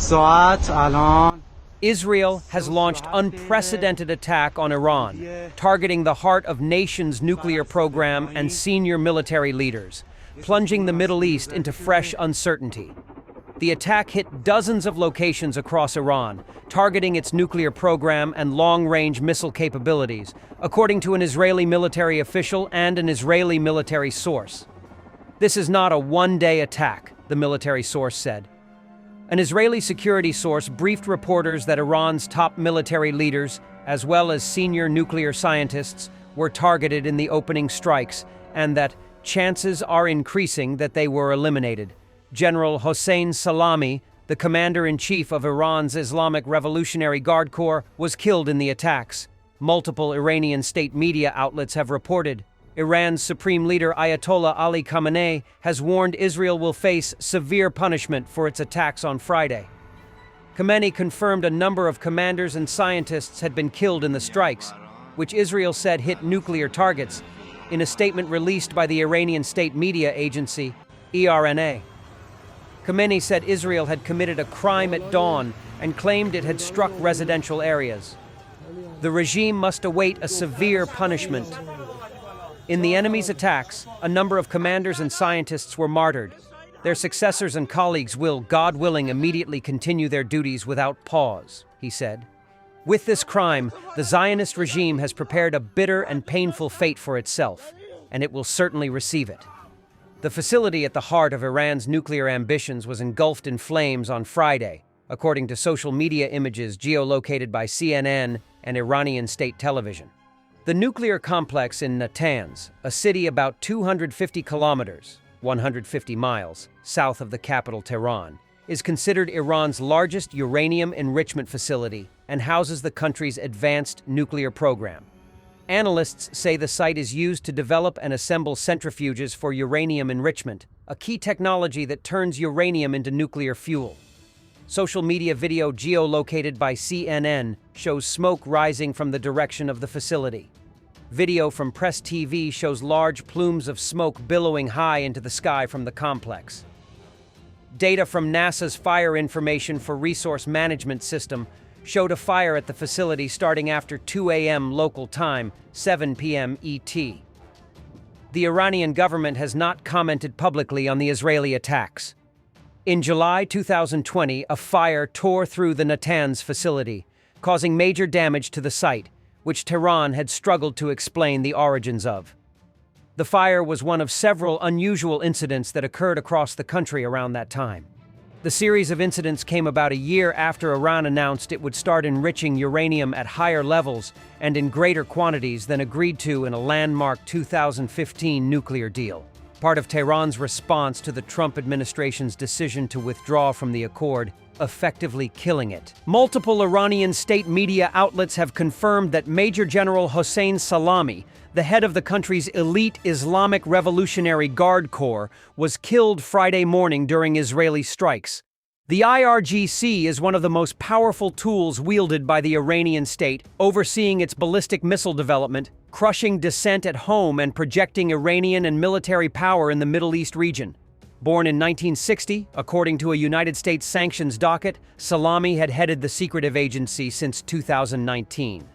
ساعت الان Israel has launched unprecedented attack on Iran, targeting the heart of nation's nuclear program and senior military leaders, plunging the Middle East into fresh uncertainty. The attack hit dozens of locations across Iran, targeting its nuclear program and long-range missile capabilities, according to an Israeli military official and an Israeli military source. This is not a one-day attack, the military source said. An Israeli security source briefed reporters that Iran's top military leaders, as well as senior nuclear scientists, were targeted in the opening strikes, and that chances are increasing that they were eliminated. General Hossein Salami, the commander-in-chief of Iran's Islamic Revolutionary Guard Corps, was killed in the attacks. Multiple Iranian state media outlets have reported. Iran's supreme leader Ayatollah Ali Khamenei has warned Israel will face severe punishment for its attacks on Friday. Khamenei confirmed a number of commanders and scientists had been killed in the strikes, which Israel said hit nuclear targets, in a statement released by the Iranian state media agency, IRNA. Khamenei said Israel had committed a crime at dawn and claimed it had struck residential areas. The regime must await a severe punishment. In the enemy's attacks, a number of commanders and scientists were martyred. Their successors and colleagues will, God willing, immediately continue their duties without pause, he said. With this crime, the Zionist regime has prepared a bitter and painful fate for itself, and it will certainly receive it. The facility at the heart of Iran's nuclear ambitions was engulfed in flames on Friday, according to social media images geolocated by CNN and Iranian state television. The nuclear complex in Natanz, a city about 250 kilometers, 150 miles, south of the capital Tehran, is considered Iran's largest uranium enrichment facility and houses the country's advanced nuclear program. Analysts say the site is used to develop and assemble centrifuges for uranium enrichment, a key technology that turns uranium into nuclear fuel. Social media video geolocated by CNN shows smoke rising from the direction of the facility. Video from Press TV shows large plumes of smoke billowing high into the sky from the complex. Data from NASA's Fire Information for Resource Management System showed a fire at the facility starting after 2 a.m. local time, 7 p.m. ET. The Iranian government has not commented publicly on the Israeli attacks. In July 2020, a fire tore through the Natanz facility, causing major damage to the site, which Tehran had struggled to explain the origins of. The fire was one of several unusual incidents that occurred across the country around that time. The series of incidents came about a year after Iran announced it would start enriching uranium at higher levels and in greater quantities than agreed to in a landmark 2015 nuclear deal, part of Tehran's response to the Trump administration's decision to withdraw from the accord, effectively killing it. Multiple Iranian state media outlets have confirmed that Major General Hossein Salami, the head of the country's elite Islamic Revolutionary Guard Corps, was killed Friday morning during Israeli strikes. The IRGC is one of the most powerful tools wielded by the Iranian state, overseeing its ballistic missile development, crushing dissent at home and projecting Iranian and military power in the Middle East region. Born in 1960, according to a United States sanctions docket, Salami had headed the secretive agency since 2019.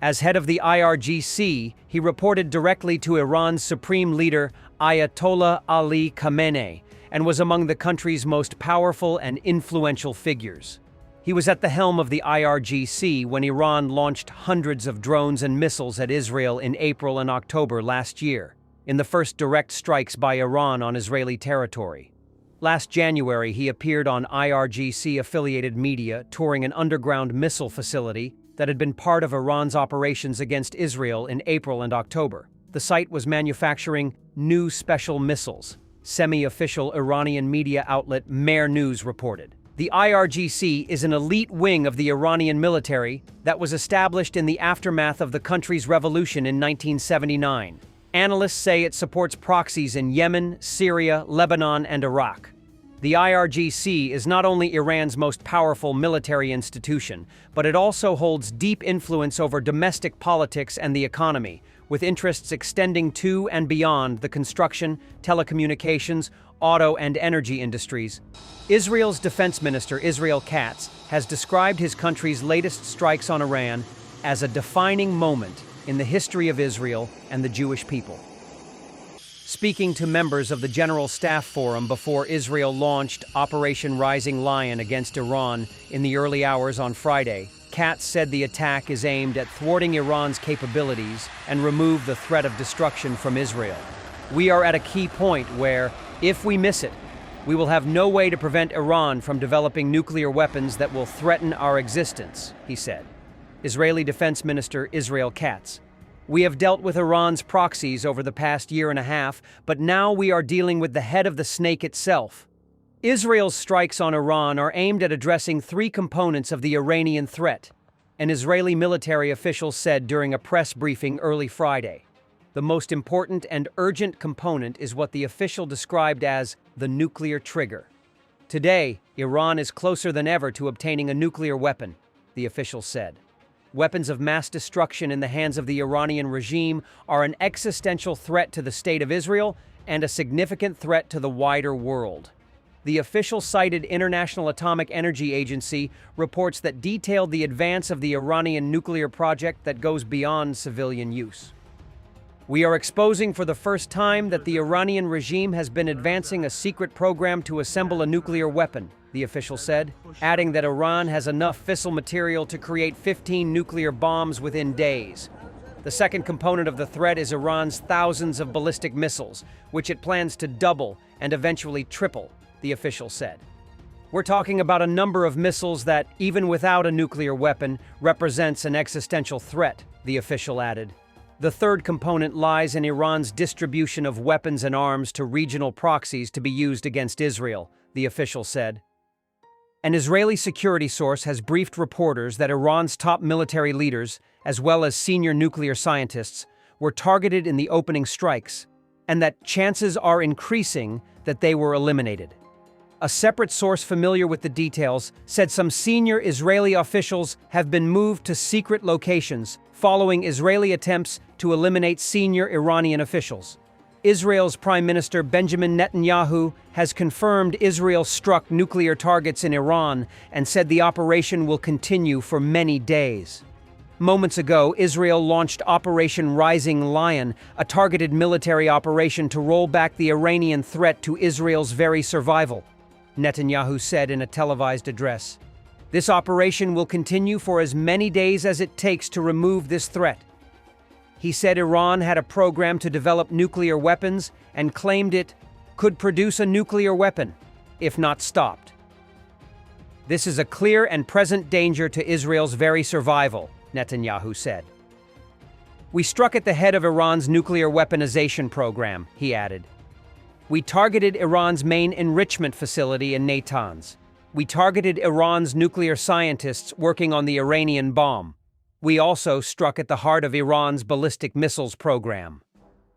As head of the IRGC, he reported directly to Iran's supreme leader, Ayatollah Ali Khamenei, and was among the country's most powerful and influential figures. He was at the helm of the IRGC when Iran launched hundreds of drones and missiles at Israel in April and October last year, in the first direct strikes by Iran on Israeli territory. Last January, he appeared on IRGC-affiliated media touring an underground missile facility that had been part of Iran's operations against Israel in April and October. The site was manufacturing new special missiles, semi-official Iranian media outlet Mer News reported. The IRGC is an elite wing of the Iranian military that was established in the aftermath of the country's revolution in 1979. Analysts say it supports proxies in Yemen, Syria, Lebanon, and Iraq. The IRGC is not only Iran's most powerful military institution, but it also holds deep influence over domestic politics and the economy, with interests extending to and beyond the construction, telecommunications, auto, and energy industries. Israel's defense minister, Israel Katz, has described his country's latest strikes on Iran as a defining moment in the history of Israel and the Jewish people. Speaking to members of the General Staff Forum before Israel launched Operation Rising Lion against Iran in the early hours on Friday, Katz said the attack is aimed at thwarting Iran's capabilities and remove the threat of destruction from Israel. We are at a key point where, if we miss it, we will have no way to prevent Iran from developing nuclear weapons that will threaten our existence, he said. Israeli Defense Minister Israel Katz. We have dealt with Iran's proxies over the past year and a half, but now we are dealing with the head of the snake itself. Israel's strikes on Iran are aimed at addressing three components of the Iranian threat, an Israeli military official said during a press briefing early Friday. The most important and urgent component is what the official described as the nuclear trigger. Today, Iran is closer than ever to obtaining a nuclear weapon, the official said. Weapons of mass destruction in the hands of the Iranian regime are an existential threat to the state of Israel and a significant threat to the wider world. The official cited International Atomic Energy Agency reports that detailed the advance of the Iranian nuclear project that goes beyond civilian use. We are exposing for the first time that the Iranian regime has been advancing a secret program to assemble a nuclear weapon, the official said, adding that Iran has enough fissile material to create 15 nuclear bombs within days. The second component of the threat is Iran's thousands of ballistic missiles, which it plans to double and eventually triple, the official said. We're talking about a number of missiles that, even without a nuclear weapon, represents an existential threat, the official added. The third component lies in Iran's distribution of weapons and arms to regional proxies to be used against Israel, the official said. An Israeli security source has briefed reporters that Iran's top military leaders, as well as senior nuclear scientists, were targeted in the opening strikes, and that chances are increasing that they were eliminated. A separate source familiar with the details said some senior Israeli officials have been moved to secret locations following Israeli attempts to eliminate senior Iranian officials. Israel's Prime Minister Benjamin Netanyahu has confirmed Israel struck nuclear targets in Iran and said the operation will continue for many days. Moments ago, Israel launched Operation Rising Lion, a targeted military operation to roll back the Iranian threat to Israel's very survival, Netanyahu said in a televised address. This operation will continue for as many days as it takes to remove this threat. He said Iran had a program to develop nuclear weapons and claimed it could produce a nuclear weapon, if not stopped. This is a clear and present danger to Israel's very survival, Netanyahu said. We struck at the head of Iran's nuclear weaponization program, he added. We targeted Iran's main enrichment facility in Natanz. We targeted Iran's nuclear scientists working on the Iranian bomb. We also struck at the heart of Iran's ballistic missiles program.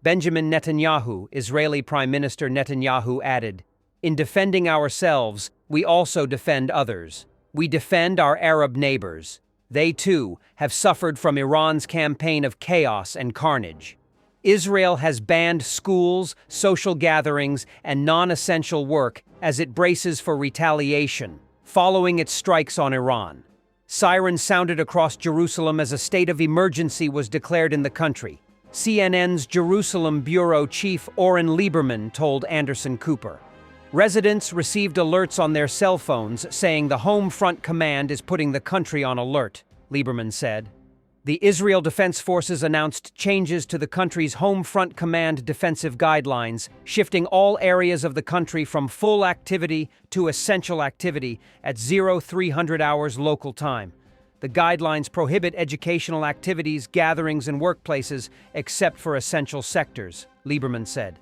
Benjamin Netanyahu, Israeli Prime Minister Netanyahu, added, in defending ourselves, we also defend others. We defend our Arab neighbors. They, too, have suffered from Iran's campaign of chaos and carnage. Israel has banned schools, social gatherings, and non-essential work as it braces for retaliation, following its strikes on Iran. Sirens sounded across Jerusalem as a state of emergency was declared in the country. CNN's Jerusalem bureau chief Oren Lieberman told Anderson Cooper. Residents received alerts on their cell phones saying the Home Front Command is putting the country on alert, Lieberman said. The Israel Defense Forces announced changes to the country's Home Front Command defensive guidelines, shifting all areas of the country from full activity to essential activity at 0300 hours local time. The guidelines prohibit educational activities, gatherings, and workplaces except for essential sectors, Lieberman said.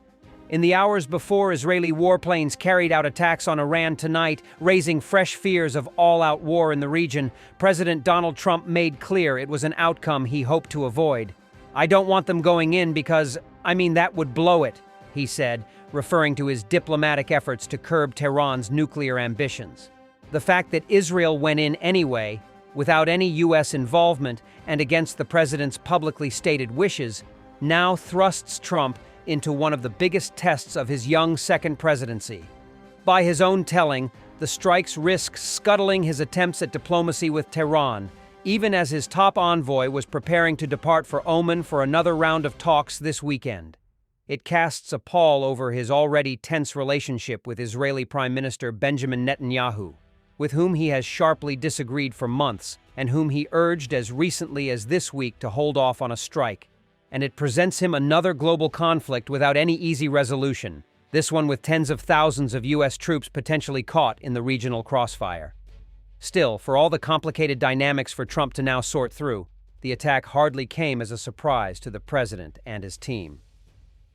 In the hours before Israeli warplanes carried out attacks on Iran tonight, raising fresh fears of all-out war in the region, President Donald Trump made clear it was an outcome he hoped to avoid. I don't want them going in because, that would blow it, he said, referring to his diplomatic efforts to curb Tehran's nuclear ambitions. The fact that Israel went in anyway, without any U.S. involvement and against the president's publicly stated wishes, now thrusts Trump into one of the biggest tests of his young second presidency. By his own telling, the strikes risk scuttling his attempts at diplomacy with Tehran, even as his top envoy was preparing to depart for Oman for another round of talks this weekend. It casts a pall over his already tense relationship with Israeli Prime Minister Benjamin Netanyahu, with whom he has sharply disagreed for months and whom he urged as recently as this week to hold off on a strike. And it presents him another global conflict without any easy resolution, this one with tens of thousands of U.S. troops potentially caught in the regional crossfire. Still, for all the complicated dynamics for Trump to now sort through, the attack hardly came as a surprise to the president and his team.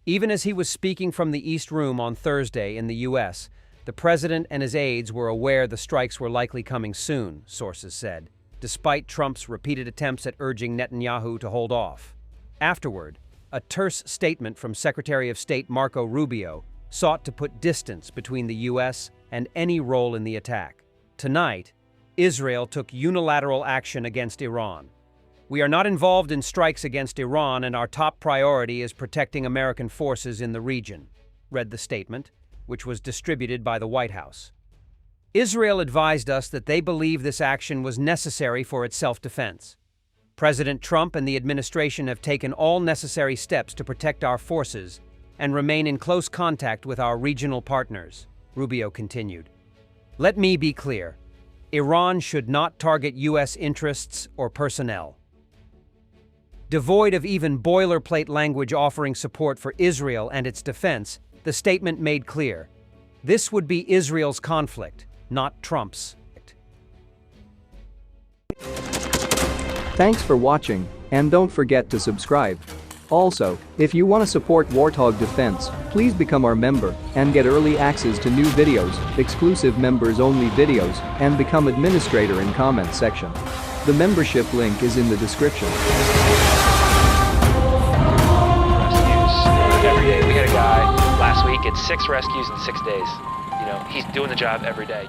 Even as he was speaking from the East Room on Thursday in the U.S., the president and his aides were aware the strikes were likely coming soon, sources said, despite Trump's repeated attempts at urging Netanyahu to hold off. Afterward, a terse statement from Secretary of State Marco Rubio sought to put distance between the U.S. and any role in the attack. Tonight, Israel took unilateral action against Iran. "We are not involved in strikes against Iran, and our top priority is protecting American forces in the region," read the statement, which was distributed by the White House. Israel advised us that they believe this action was necessary for its self-defense. President Trump and the administration have taken all necessary steps to protect our forces and remain in close contact with our regional partners, Rubio continued. "Let me be clear. Iran should not target U.S. interests or personnel." Devoid of even boilerplate language offering support for Israel and its defense, the statement made clear, this would be Israel's conflict, not Trump's. Thanks for watching, and don't forget to subscribe. Also, if you want to support Warthog Defense, please become our member and get early access to new videos, exclusive members-only videos, and become administrator in comments section. The membership link is in the description. Rescues every day. We had a guy last week at 6 rescues in 6 days. He's doing the job every day.